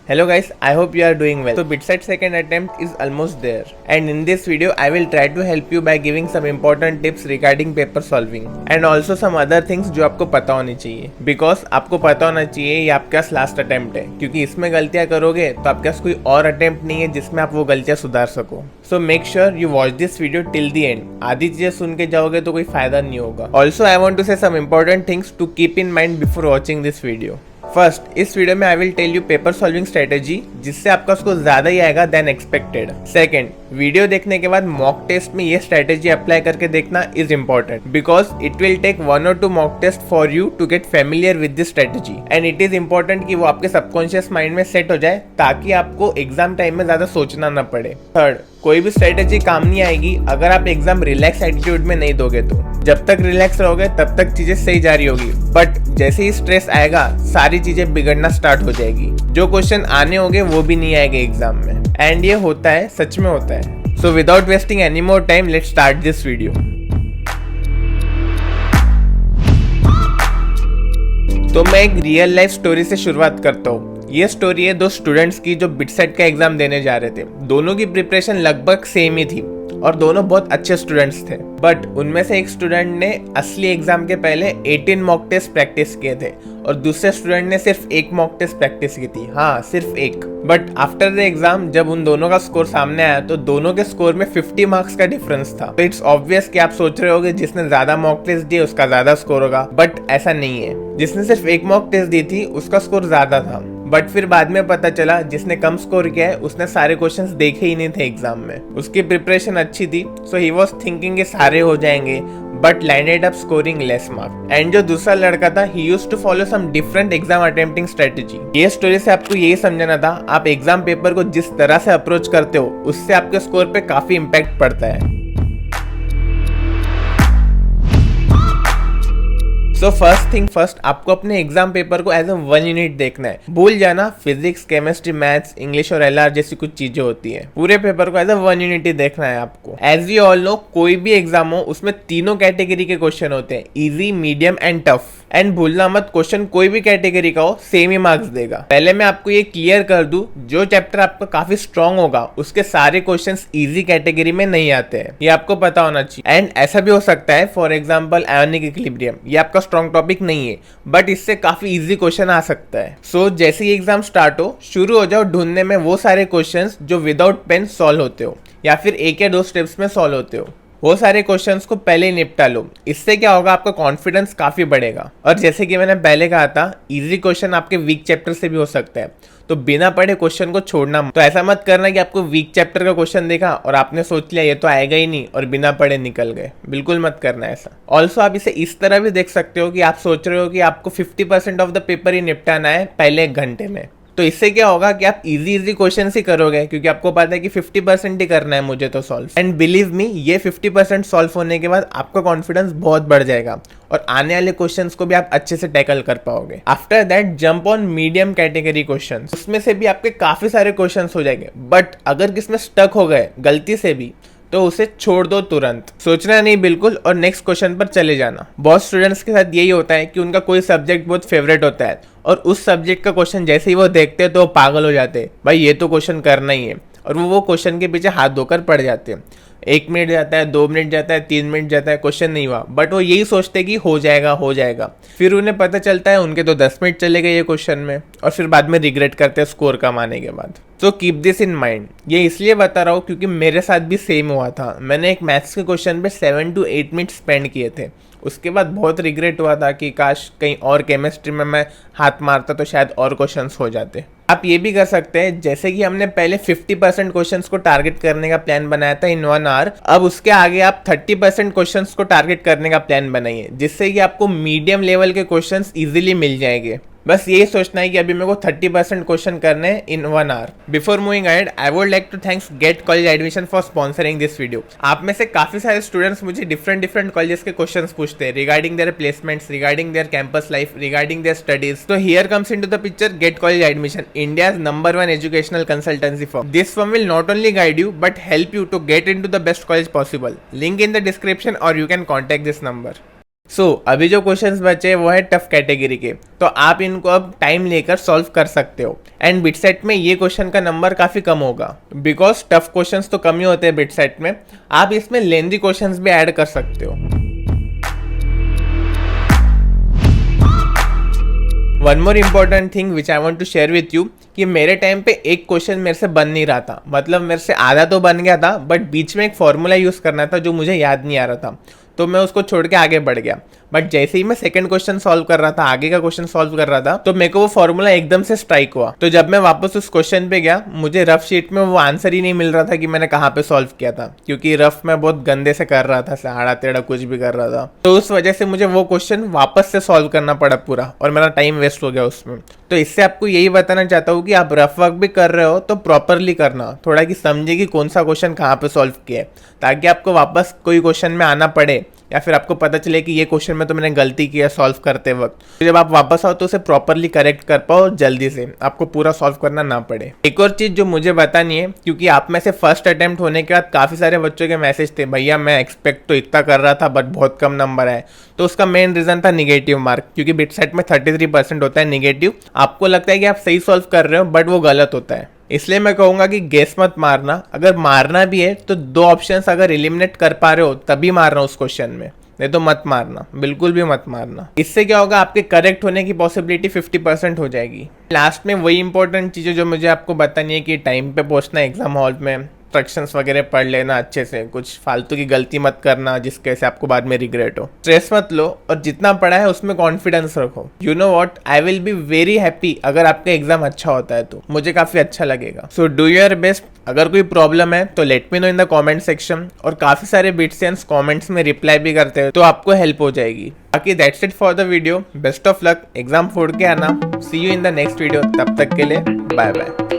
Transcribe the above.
Hello guys, I hope you are doing well. So BitSight second attempt is almost there, and in this video I will try to help you by giving some important tips regarding paper solving and also some other things जो आपको पता होनी चाहिए, because आपको पता होना चाहिए ये आपका लास्ट अटेम्प्ट है, क्योंकि इसमें गलतियां करोगे तो आपके पास कोई और अटेम्प्ट नहीं है जिसमें आप वो गलतियां सुधार सको. So make sure you watch this video till the end. आधी चीजें सुन के जाओगे तो कोई फायदा नहीं होगा. Also I want to say some important things to keep in mind before watching this video. First, इस वीडियो में I will tell you paper solving strategy जिससे आपका स्कोर ज्यादा ही आएगा देन एक्सपेक्टेड. सेकंड, वीडियो देखने के बाद मॉक टेस्ट में ये स्ट्रेटेजी अप्लाई करके देखना is important because it will take 1 or 2 mock test for you to get familiar with this strategy and it is important कि वो आपके सबकॉन्शियस माइंड में सेट हो जाए ताकि आपको एग्जाम टाइम में ज्यादा सोचना ना पड़े. थर्ड, कोई भी स्ट्रेटेजी काम नहीं आएगी अगर आप एग्जाम रिलैक्स एटीट्यूड में नहीं दोगे तो. जब तक रिलैक्स रहोगे तब तक चीजें सही जा रही होगी, बट जैसे ही स्ट्रेस आएगा सारी चीजें बिगड़ना स्टार्ट हो जाएगी. जो क्वेश्चन आने होंगे वो भी नहीं आएंगे एग्जाम में, एंड ये होता है, सच में होता है. So without wasting any more time let's start this video. तो मैं एक रियल लाइफ स्टोरी से शुरुआत करता हूँ. ये स्टोरी है 2 स्टूडेंट्स की जो बिटसेट का एग्जाम देने जा रहे थे. दोनों की प्रिपरेशन लगभग सेम ही थी और दोनों बहुत अच्छे स्टूडेंट्स थे, बट उनमें से एक स्टूडेंट ने असली एग्जाम के पहले 18 मॉक टेस्ट प्रैक्टिस किए थे और दूसरे स्टूडेंट ने सिर्फ 1 मॉक टेस्ट प्रैक्टिस की थी. हाँ, सिर्फ 1. बट आफ्टर द एग्जाम जब उन दोनों का स्कोर सामने आया तो दोनों के स्कोर में 50 मार्क्स का डिफरेंस था. तो इट्स ऑब्वियस कि आप सोच रहे होगे जिसने ज्यादा मॉक टेस्ट दिए उसका ज्यादा स्कोर होगा, बट ऐसा नहीं है. जिसने सिर्फ 1 मॉक टेस्ट दी थी उसका स्कोर ज्यादा था, बट फिर बाद में पता चला जिसने कम स्कोर किया है उसने सारे क्वेश्चंस देखे ही नहीं थे एग्जाम में. उसकी प्रिपरेशन अच्छी थी, सो ही वाज थिंकिंग ये सारे हो जाएंगे, but landed up scoring less marks. And जो दूसरा लड़का था he used to follow some different exam attempting strategy. ये स्टोरी से आपको यही समझना था, आप एग्जाम पेपर को जिस तरह से अप्रोच करते हो उससे आपके स्कोर पे काफी इम्पैक्ट पड़ता है. सो फर्स्ट थिंग फर्स्ट, आपको अपने एग्जाम पेपर को एज अ 1 यूनिट देखना है. भूल जाना फिजिक्स, केमिस्ट्री, मैथ्स, इंग्लिश और एलआर जैसी कुछ चीजें होती है. पूरे पेपर को एज अ 1 यूनिट ही देखना है आपको. एज वी ऑल नो, कोई भी एग्जाम हो उसमें तीनों कैटेगरी के क्वेश्चन होते हैं, easy, medium and tough. And भूलना मत, क्वेश्चन कोई भी कैटेगरी का हो सेम ही मार्क्स देगा. पहले मैं आपको ये क्लियर कर दूं, जो चैप्टर आपका काफी स्ट्रॉन्ग होगा उसके सारे क्वेश्चंस इजी कैटेगरी में नहीं आते हैं, ये आपको पता होना चाहिए. एंड ऐसा भी हो सकता है, फॉर एग्जांपल आयोनिक इक्विलिब्रियम, ये आपका स्ट्रॉन्ग टॉपिक नहीं है बट इससे काफी इजी क्वेश्चन आ सकता है. सो जैसे ही एग्जाम स्टार्ट हो शुरू हो जाओ ढूंढने में वो सारे क्वेश्चंस जो विदाउट पेन सॉल्व होते हो या फिर 1 या 2 स्टेप्स में सॉल्व होते हो. वो सारे क्वेश्चंस को पहले निपटा लो. इससे क्या होगा, आपका कॉन्फिडेंस काफी बढ़ेगा. और जैसे कि मैंने पहले कहा था, इजी क्वेश्चन आपके वीक चैप्टर से भी हो सकता है, तो बिना पढ़े क्वेश्चन को छोड़ना. तो ऐसा मत करना कि आपको वीक चैप्टर का क्वेश्चन देखा और आपने सोच लिया ये तो आएगा ही नहीं और बिना पढ़े निकल गए. बिल्कुल मत करना ऐसा. ऑल्सो आप इसे इस तरह भी देख सकते हो कि आप सोच रहे हो कि आपको 50% ऑफ द पेपर ही निपटाना है पहले 1 घंटे में. तो इससे क्या होगा कि आप इजी क्वेश्चन ही करोगे क्योंकि आपको पता है कि 50% ही करना है मुझे तो सॉल्व. एंड बिलीव मी, ये 50% सॉल्व होने के बाद आपका कॉन्फिडेंस बहुत बढ़ जाएगा और आने वाले क्वेश्चंस को भी आप अच्छे से टैकल कर पाओगे. After that jump on medium category questions. उसमें से भी आपके काफी सारे क्वेश्चंस हो जाएंगे, बट अगर किसमें स्टक हो गए गलती से भी तो उसे छोड़ दो तुरंत. सोचना नहीं बिल्कुल और नेक्स्ट क्वेश्चन पर चले जाना. बहुत स्टूडेंट्स के साथ यही होता है कि उनका कोई सब्जेक्ट बहुत फेवरेट होता है और उस सब्जेक्ट का क्वेश्चन जैसे ही वो देखते हैं तो वो पागल हो जाते हैं, भाई ये तो क्वेश्चन करना ही है, और वो क्वेश्चन के पीछे हाथ धोकर पड़ जाते हैं. 1 मिनट जाता है, 2 मिनट जाता है, 3 मिनट जाता है, क्वेश्चन नहीं हुआ, बट वो यही सोचते कि हो जाएगा हो जाएगा. फिर उन्हें पता चलता है उनके तो 10 मिनट चले गए ये क्वेश्चन में, और फिर बाद में रिग्रेट करते हैं स्कोर कम आने के बाद. So keep this in mind. ये इसलिए बता रहा हूँ क्योंकि मेरे साथ भी सेम हुआ था. मैंने एक मैथ्स के क्वेश्चन पे 7 to 8 मिनट स्पेंड किए थे. उसके बाद बहुत रिग्रेट हुआ था कि काश कहीं और केमिस्ट्री में मैं हाथ मारता तो शायद और क्वेश्चंस हो जाते. आप ये भी कर सकते हैं, जैसे कि हमने पहले 50% क्वेश्चंस को टारगेट करने का प्लान बनाया था इन 1 आवर, अब उसके आगे आप 30% क्वेश्चंस को टारगेट करने का प्लान बनाइए, जिससे कि आपको मीडियम लेवल के क्वेश्चंस इजीली मिल जाएंगे. बस यही सोचना है कि अभी मेरे को 30% क्वेश्चन करने हैं in 1 hour. Before moving ahead, I would like to thanks Get college Admission for sponsoring this video. आप में से काफी सारे स्टूडेंट्स मुझे डिफरेंट कॉलेजेस के क्वेश्चंस पूछते हैं regarding their placements, regarding their campus life, regarding their studies. तो here comes into the picture get college admission, India's #1 educational consultancy firm. This firm will not only guide you but help you to get into the best college possible. Link in the description or you can contact this number. अभी जो questions बचे वो है tough category के, तो आप इनको अब टाइम लेकर सॉल्व कर सकते हो। एंड बिटसेट में ये क्वेश्चन का नंबर काफी कम होगा, बिकॉज टफ क्वेश्चंस तो कम ही होते हैं बिटसेट में। आप इसमें लेंदी क्वेश्चंस भी ऐड कर सकते हो। One more important thing which I want to share with you कि मेरे टाइम पे एक क्वेश्चन मेरे से बन नहीं रहा था, मतलब मेरे से आधा तो बन गया था, बट बीच में एक फॉर्मूला यूज़ करना था जो मुझे याद नहीं आ रहा था, तो मैं उसको छोड़ के आगे बढ़ गया। बट जैसे ही मैं सेकंड क्वेश्चन सॉल्व कर रहा था, आगे का क्वेश्चन सॉल्व कर रहा था, तो मेरे को वो फॉर्मूला एकदम से स्ट्राइक हुआ। तो जब मैं वापस उस क्वेश्चन पे गया, मुझे रफ शीट में वो आंसर ही नहीं मिल रहा था कि मैंने कहाँ पे सॉल्व किया था, क्योंकि रफ में बहुत गंदे से कर रहा था, आड़ा टेढ़ा कुछ भी कर रहा था। तो उस वजह से मुझे वो क्वेश्चन वापस से सॉल्व करना पड़ा पूरा, और मेरा टाइम वेस्ट हो गया उसमें। तो इससे आपको यही बताना चाहता हूँ कि आप रफ वर्क भी कर रहे हो तो प्रॉपरली करना, थोड़ा कि समझे कि कौन सा क्वेश्चन कहाँ पे सॉल्व किया है, ताकि आपको वापस कोई क्वेश्चन में आना पड़े या फिर आपको पता चले कि ये क्वेश्चन में तो मैंने गलती किया सॉल्व करते वक्त। तो जब आप वापस आओ तो उसे प्रॉपरली करेक्ट कर पाओ जल्दी से, आपको पूरा सॉल्व करना ना पड़े। एक और चीज़ जो मुझे बतानी है, क्योंकि आप में से फर्स्ट अटेम्प्ट होने के बाद काफ़ी सारे बच्चों के मैसेज थे, भैया मैं एक्सपेक्ट तो इतना कर रहा था बट बहुत कम नंबर आए। तो उसका मेन रीज़न था निगेटिव मार्क, क्योंकि बिटसेट में 33% होता है निगेटिव। आपको लगता है कि आप सही सॉल्व कर रहे हो बट वो गलत होता है। इसलिए मैं कहूँगा कि गेस मत मारना, अगर मारना भी है तो 2 ऑप्शंस अगर एलिमिनेट कर पा रहे हो तभी मारना उस क्वेश्चन में, नहीं तो मत मारना, बिल्कुल भी मत मारना। इससे क्या होगा, आपके करेक्ट होने की पॉसिबिलिटी 50% हो जाएगी। लास्ट में वही इंपॉर्टेंट चीज़ें जो मुझे आपको बतानी है कि टाइम पे पहुंचना एग्जाम हॉल में, इंस्ट्रक्शंस वगैरह पढ़ लेना अच्छे से, कुछ फालतू की गलती मत करना जिसके से आपको बाद में रिग्रेट हो। स्ट्रेस मत लो और जितना पढ़ा है उसमें कॉन्फिडेंस रखो। You know what, I will be very happy अगर आपका एग्जाम अच्छा होता है, तो मुझे काफ़ी अच्छा लगेगा। So do your best. अगर कोई प्रॉब्लम है तो let me know in the comment section, और काफ़ी सारे बिट्स कॉमेंट्स में रिप्लाई भी करते हैं तो आपको हेल्प हो जाएगी। बाकी that's it for the video. Best of luck, exam फोड़ के आना। See you in the next video, तब तक के लिए बाय बाय।